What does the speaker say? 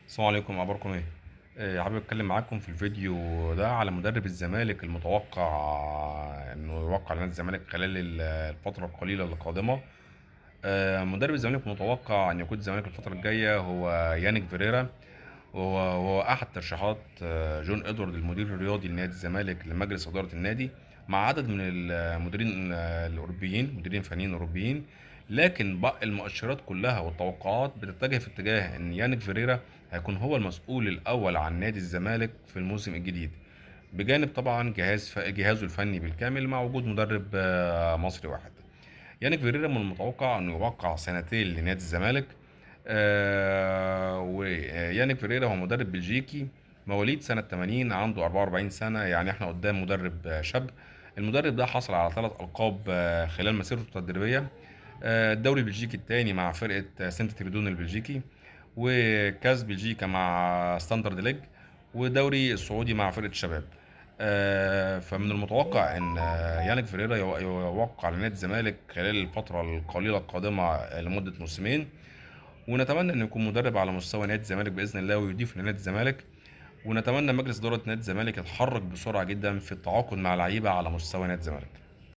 السلام عليكم، اخباركم ايه؟ حابب اتكلم معاكم في الفيديو ده على مدرب الزمالك المتوقع انه يوقع لنادي الزمالك خلال الفتره القليله القادمه. مدرب الزمالك متوقع ان يقود الزمالك الفتره الجايه هو يانيك فيريرا، وهو احد ترشيحات جون ادوارد المدير الرياضي لنادي الزمالك لمجلس اداره النادي، مع عدد من المديرين الاوروبيين، مديرين فنيين اوروبيين. لكن بقى المؤشرات كلها والتوقعات بتتجه في اتجاه ان يانيك فيريرا هيكون هو المسؤول الاول عن نادي الزمالك في الموسم الجديد، بجانب طبعا جهازه الفني بالكامل مع وجود مدرب مصري واحد. يانيك فيريرا من المتوقع انه يوقع سنتين لنادي الزمالك. ويانيك فيريرا هو مدرب بلجيكي مواليد سنة 80، عنده 44 سنة، يعني احنا قدام مدرب شاب. المدرب ده حصل على 3 ألقاب خلال مسيرته التدريبية: الدوري البلجيكي الثاني مع فرقة سانت تريدون البلجيكي، وكاس بلجيكا مع ستاندرد ليج، والدوري السعودي مع فرقة الشباب. فمن المتوقع ان يانيك فيريرا يوقع لنادي الزمالك خلال الفترة القليلة القادمة لمدة موسمين، ونتمنى انه يكون مدرب على مستوى نادي الزمالك باذن الله ويضيف لنادي الزمالك. ونتمنى مجلس اداره نادي الزمالك يتحرك بسرعه جدا في التعاقد مع لعيبه على مستوى نادي الزمالك.